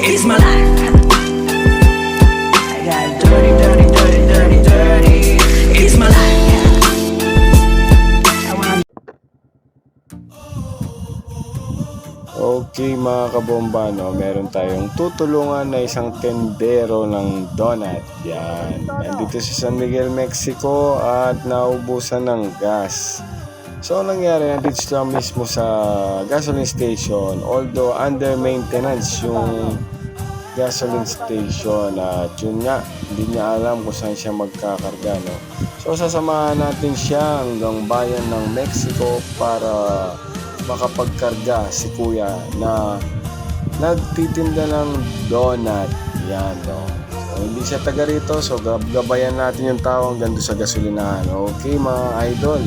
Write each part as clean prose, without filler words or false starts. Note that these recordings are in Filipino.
It's my life. I got dirty, dirty, dirty, dirty, dirty. It's my life. I wanna. Okay mga kabomba, no? Meron tayong tutulungan na isang tendero ng donut. Yan. Nandito sa San Miguel, Mexico at naubusan ng gas. So, ang nangyari, nandito siya mismo sa gasoline station. Although, under maintenance yung gasoline station. At yun nga, hindi niya alam kung saan siya magkakarga, no? So, sasamahan natin siya hanggang bayan ng Mexico para makapagkarga si kuya na nagtitinda ng donut. Yan, no? So, hindi siya taga rito, so gabayan natin yung tao hanggang doon sa gasolinahan. Okay, mga idol.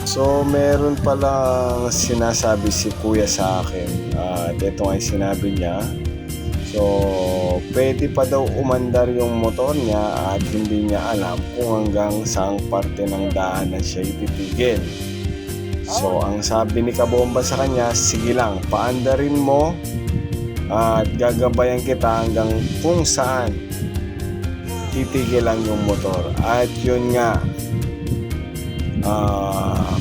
So, meron palang sinasabi si kuya sa akin. At ito nga sinabi niya. So, pwede pa daw umandar yung motor niya at hindi niya alam kung hanggang saang parte ng daanan siya ititigil. So, ang sabi ni Kabomba sa kanya, sige lang, paandarin mo at gagabayan kita hanggang kung saan titigil lang yung motor. At yun nga,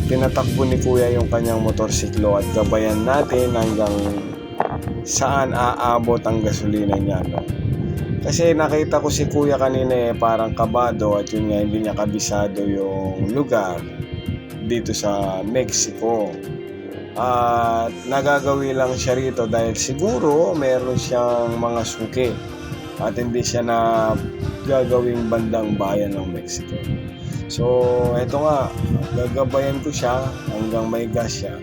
pinatakbo ni kuya yung kanyang motorsiklo at gabayan natin hanggang saan aabot ang gasolina niya, no? Kasi nakita ko si kuya kanina parang kabado at yun nga hindi niya kabisado yung lugar dito sa Mexico. At nagagawi lang siya rito dahil siguro meron siyang mga suki at hindi siya na gagawing bandang bayan ng Mexico. So, eto nga, gagabayan ko siya hanggang may gas siya.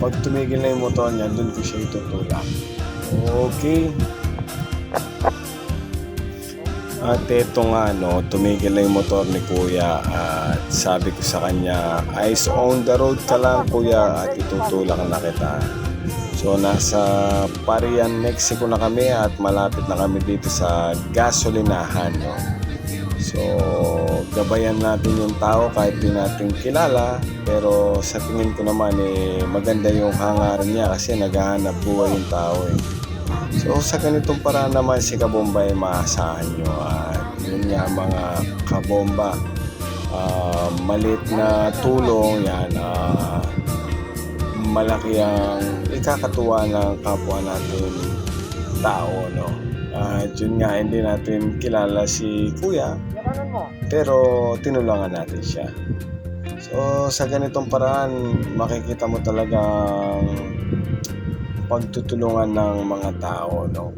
Pag tumigil na yung motor niya, doon ko siya itutulak. Okay. At eto nga, no, tumigil na yung motor ni kuya at sabi ko sa kanya, eyes on the road ka lang kuya at itutulak na kita. So, nasa Parian, Mexico na kami at malapit na kami dito sa gasolinahan, no. So, gabayan natin yung tao kahit di natin kilala, pero sa tingin ko naman maganda yung hangarin niya kasi naghahanap buhay yung tao eh. So, sa ganitong paraan naman si Kabomba ay maasahan nyo at yun nga mga kabomba, maliit na tulong yan, malaki ang ikakatuwa ng kapwa natin tao, no? At yun nga, hindi natin kilala si kuya, pero tinulungan natin siya. So, sa ganitong paraan, makikita mo talagang pagtutulungan ng mga tao, no?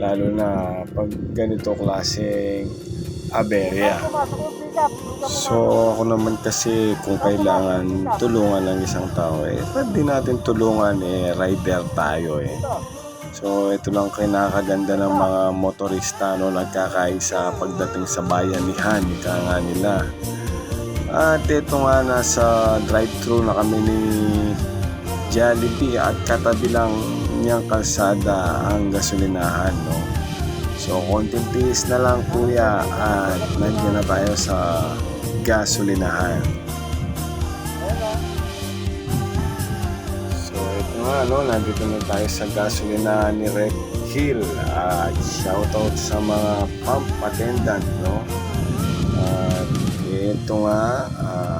Lalo na pag ganito klaseng aberya. So, ako naman kasi kung kailangan tulungan ng isang tao, pwede natin tulungan, rider tayo eh. So, ito lang kinakaganda ng mga motorista, no, nagkakaisa pagdating sa bayanihan, ika nga nila. At ito nga, nasa drive-thru na kami ni Jollibee at katabi lang niyang kalsada ang gasolinahan, no. So, konting tiis na lang kuya at nandiyan na tayo sa gasolinahan. Nandito na tayo sa gasolina ni Red Hill. Shoutout sa mga pump attendant, no? At ito nga,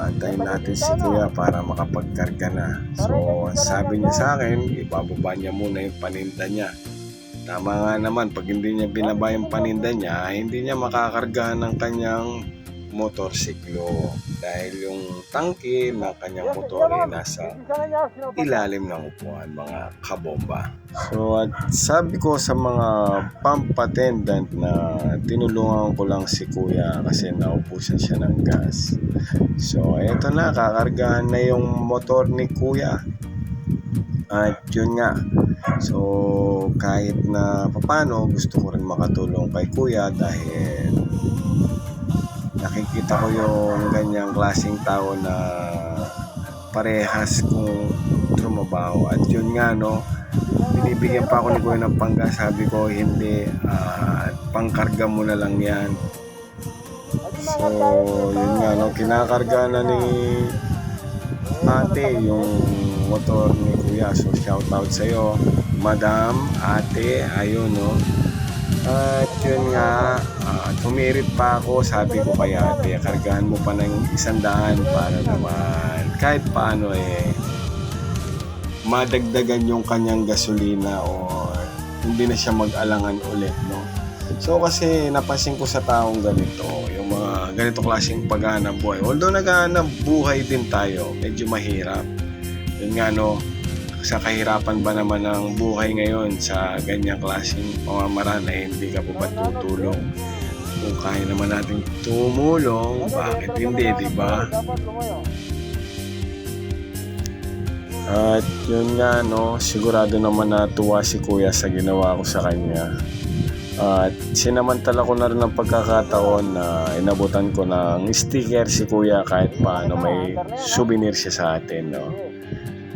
antayin natin si kuya para makapagkarga na. So, sabi niya sa akin, ibababa niya muna yung paninda niya. Tama nga naman, pag hindi niya binaba yung paninda niya, hindi niya makakarga ng kanyang motorsiklo dahil yung tangke ng kanyang motor ay nasa ilalim ng upuan, mga kabomba. So, at sabi ko sa mga pump attendant na tinulungan ko lang si kuya kasi naubusan siya ng gas. So, eto na, kakargahan na yung motor ni kuya. At yun nga, so kahit na papano gusto ko rin makatulong kay kuya dahil nakikita ko yung ganyang klaseng tao na parehas kong trumabaho. At yun nga, no, binibigyan pa ako ni kuya ng panggas. Sabi ko hindi, pangkarga mo na lang yan. So yun nga, no, kinakarga na ni ate yung motor ni kuya. So shout out sa'yo. madam, ate, ayun no. At yun nga, tumirit pa ako, sabi ko kay ate, kargahan mo pa ng 100 para naman kahit paano madagdagan yung kanyang gasolina o hindi na siya mag-alangan ulit, no? So kasi napansin ko sa taong ganito, yung mga ganito klaseng paghahanap buhay, although naghahanap buhay din tayo, medyo mahirap. Yun nga no, sa kahirapan ba naman ng buhay ngayon sa ganyang klaseng pamamaraan ay hindi ka pa ba tutulong? Kung kaya naman natin tumulong, bakit hindi, di ba? At yun nga no, sigurado naman natuwa si kuya sa ginawa ko sa kanya. At sinamantala ko na rin ang pagkakataon na inabutan ko ng sticker si kuya kahit paano may souvenir siya sa atin, no?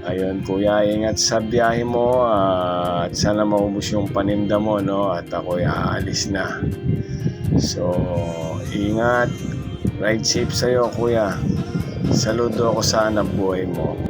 Ayun kuya, ingat sa biyahe mo at sana maubos yung paninda mo, no? At ako'y aalis na. So, ingat. Ride safe sa'yo kuya. Saludo ako sa hanap buhay mo.